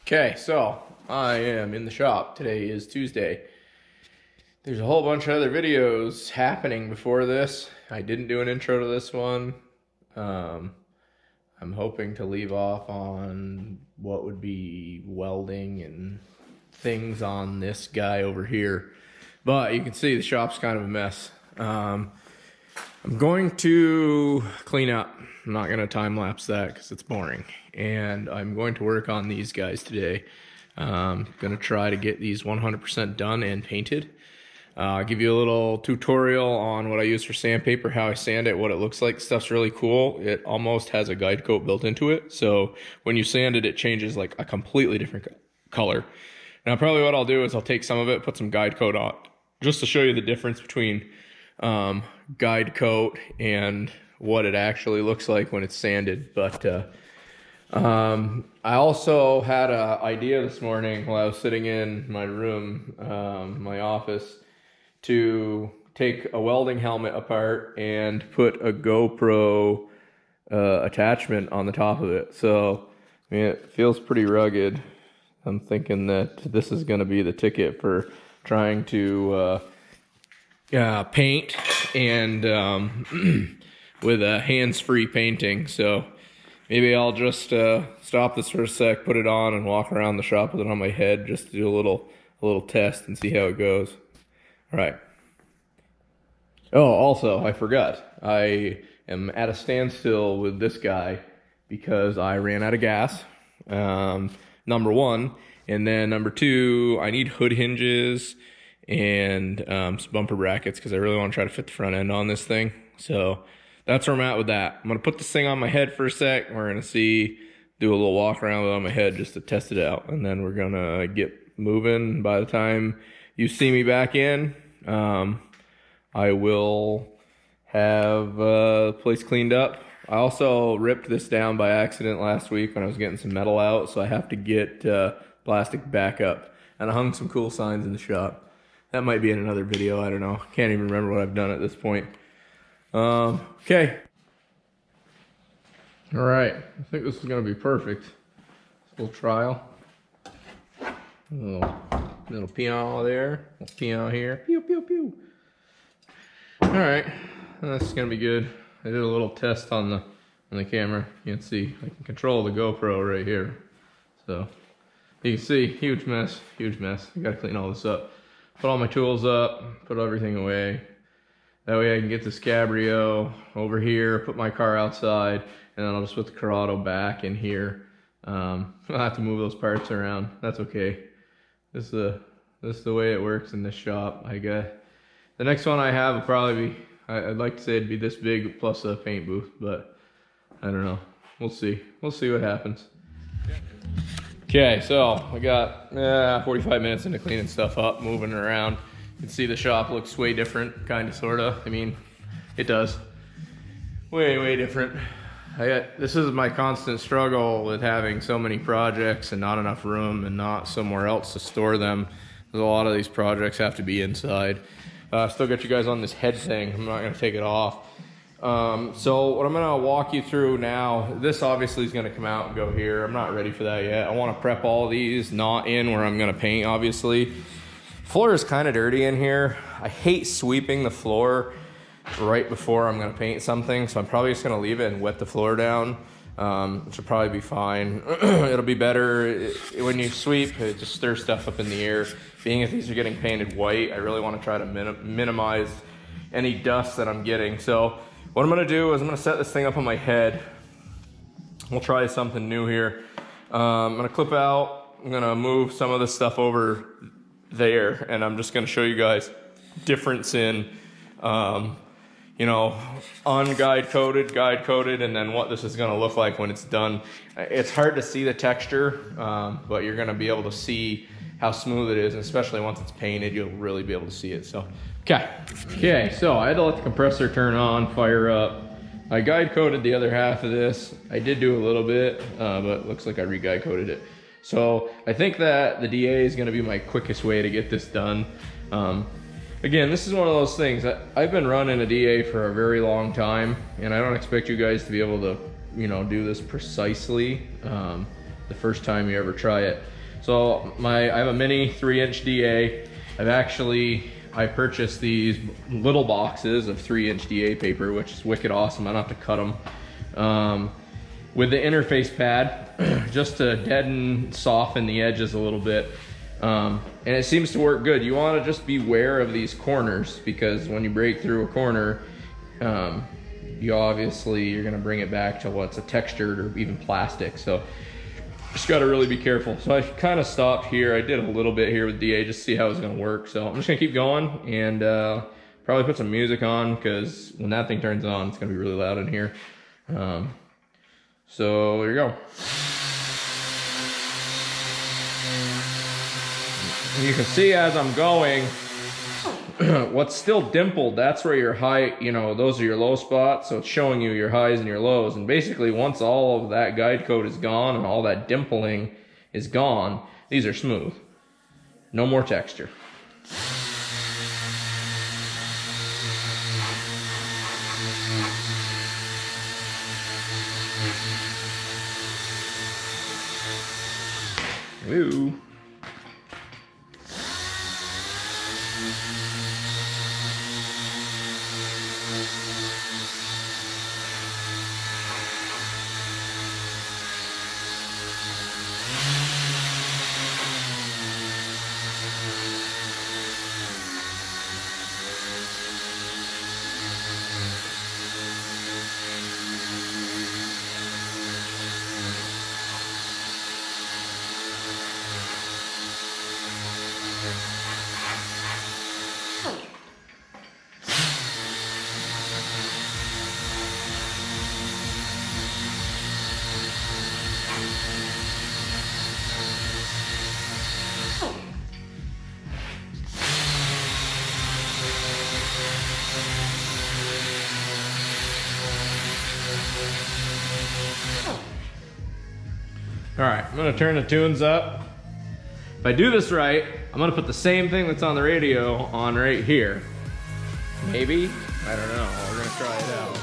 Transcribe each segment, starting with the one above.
Okay, so I am in the shop. Today is Tuesday. There's a whole bunch of other videos happening before this. I didn't do an intro to this one. I'm hoping to leave off on what would be welding and things on this guy over here. But you can see the shop's kind of a mess. I'm going to clean up. I'm not going to time lapse that because it's boring. And I'm going to work on these guys today. I'm going to try to get these 100% done and painted. I'll give you a little tutorial on what I use for sandpaper, how I sand it, what it looks like. Stuff's really cool. It almost has a guide coat built into it. So when you sand it, it changes like a completely different color. Now probably what I'll do is I'll take some of it, put some guide coat on, just to show you the difference between guide coat and what it actually looks like when it's sanded. But I also had an idea this morning while I was sitting in my room, my office, to take a welding helmet apart and put a GoPro attachment on the top of it. So I mean, it feels pretty rugged. I'm thinking that this is going to be the ticket for trying to paint and with a hands-free painting. So maybe I'll just stop this for a sec, put it on, and walk around the shop with it on my head just to do a little test and see how it goes. All right. Oh, also, I forgot. I am at a standstill with this guy because I ran out of gas, number one. And then number two, I need hood hinges and some bumper brackets because I really want to try to fit the front end on this thing. So that's where I'm at with that. I'm going to put this thing on my head for a sec. We're going to do a little walk around with it on my head just to test it out. And then we're going to get moving. By the time you see me back in, I will have the place cleaned up. I also ripped this down by accident last week when I was getting some metal out, so I have to get plastic back up. And I hung some cool signs in the shop. That might be in another video, I don't know. Can't even remember what I've done at this point. Okay. All right, I think this is gonna be perfect. This little trial. Little peon there, little peon here. Pew, pew, pew. All right, that's gonna be good. I did a little test on the camera. You can see I can control the GoPro right here. So you can see, huge mess. I gotta clean all this up. Put all my tools up, put everything away. That way I can get this Cabrio over here, put my car outside, and then I'll just put the Corrado back in here. I'll have to move those parts around. That's okay. This is the way it works in this shop, I guess. The next one I have will probably be, I'd like to say it'd be this big plus a paint booth, but I don't know. We'll see. We'll see what happens. Okay, so I got 45 minutes into cleaning stuff up, moving around. You can see the shop looks way different, kind of, sort of. I mean, it does. Way different. This is my constant struggle with having so many projects and not enough room and not somewhere else to store them. Because a lot of these projects have to be inside. Still got you guys on this head thing. I'm not going to take it off. So what I'm going to walk you through now, this obviously is going to come out and go here. I'm not ready for that yet. I want to prep all these, not in where I'm going to paint, obviously. Floor is kind of dirty in here. I hate sweeping the floor right before I'm going to paint something, so I'm probably just going to leave it and wet the floor down, which will probably be fine. It'll be better when you sweep. It just stirs stuff up in the air. Being that these are getting painted white, I really want to try to minimize any dust that I'm getting. So what I'm going to do is I'm going to set this thing up on my head. We'll try something new here. I'm going to clip out. I'm going to move some of this stuff over there, and I'm just going to show you guys difference in unguide coated, guide coated, and then what this is going to look like when it's done. It's hard to see the texture, but you're going to be able to see how smooth it is, and especially once it's painted, you'll really be able to see it. So okay, so I had to let the compressor turn on, fire up. I guide coated the other half of this. I did do a little bit, but it looks like I re-guide coated it. So I think that the DA is going to be my quickest way to get this done. Again, this is one of those things that I've been running a DA for a very long time, and I don't expect you guys to be able to, do this precisely. the first time you ever try it. So I have a mini 3-inch DA. I purchased these little boxes of 3-inch DA paper, which is wicked awesome. I don't have to cut them. With the interface pad, just to deaden, soften the edges a little bit. And it seems to work good. You want to just be aware of these corners, because when you break through a corner, you're going to bring it back to what's a textured or even plastic. So just got to really be careful. So I kind of stopped here. I did a little bit here with DA just to see how it's going to work. So I'm just going to keep going and probably put some music on, because when that thing turns on, it's going to be really loud in here. So here you go. And you can see as I'm going, what's still dimpled, that's where your high, those are your low spots. So it's showing you your highs and your lows. And basically once all of that guide coat is gone and all that dimpling is gone, these are smooth. No more texture. Ooh. All right, I'm gonna turn the tunes up. If I do this right, I'm gonna put the same thing that's on the radio on right here. Maybe, I don't know, we're gonna try it out.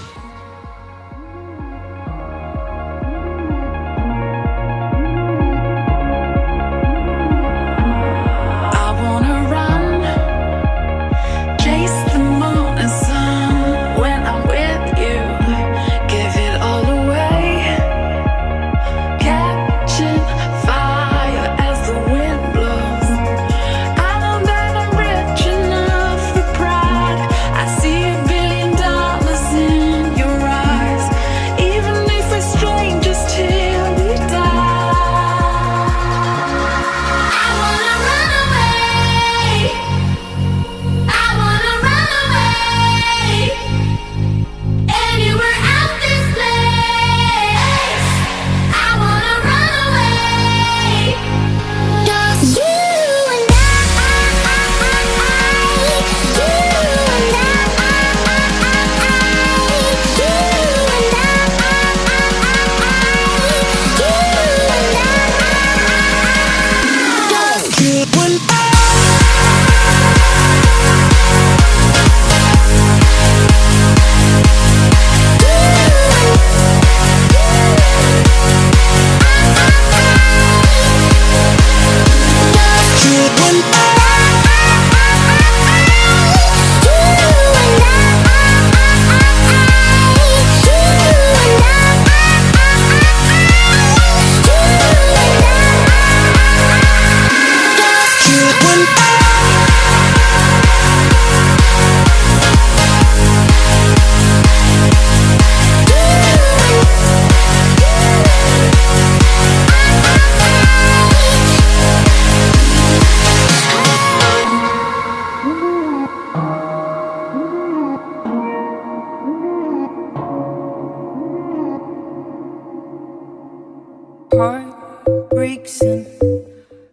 Heartbreaks and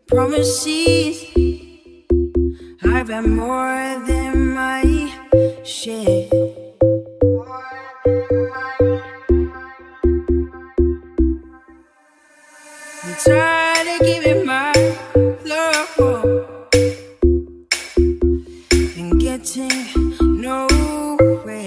promises, I've had more than my share. I'm tired of giving my love and getting nowhere.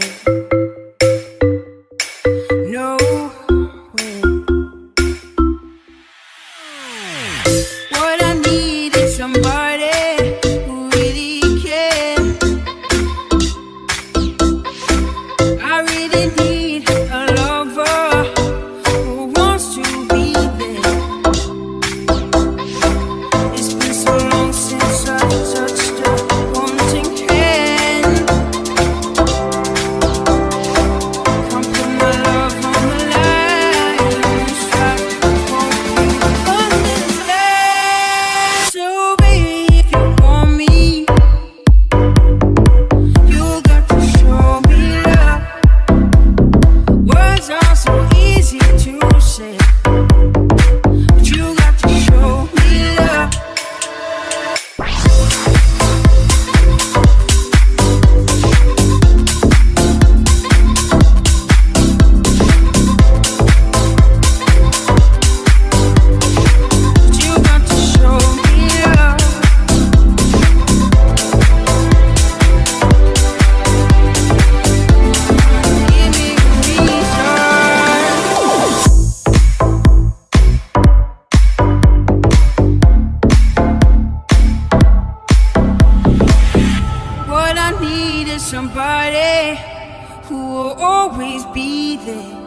always be there.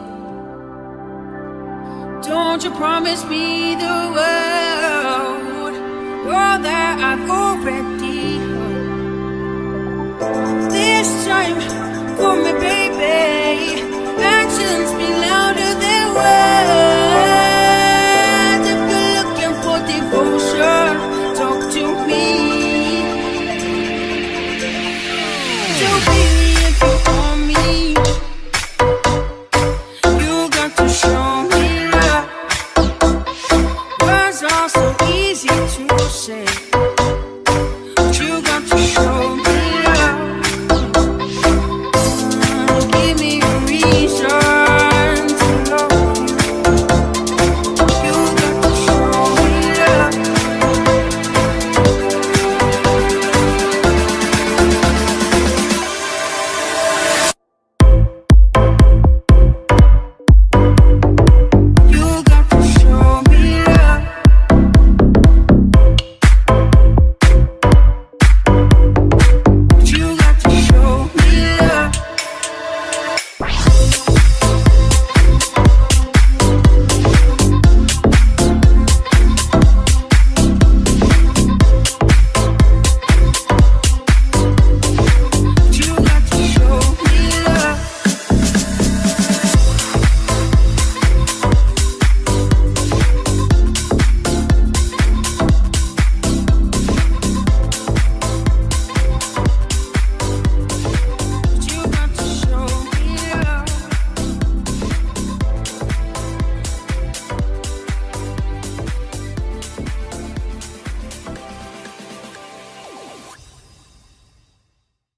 Don't you promise me the world, all that I've already heard. This time, for me, baby, actions speak louder than words. If you're looking for devotion, talk to me. So baby, if you want me, you got to show me love. Words are so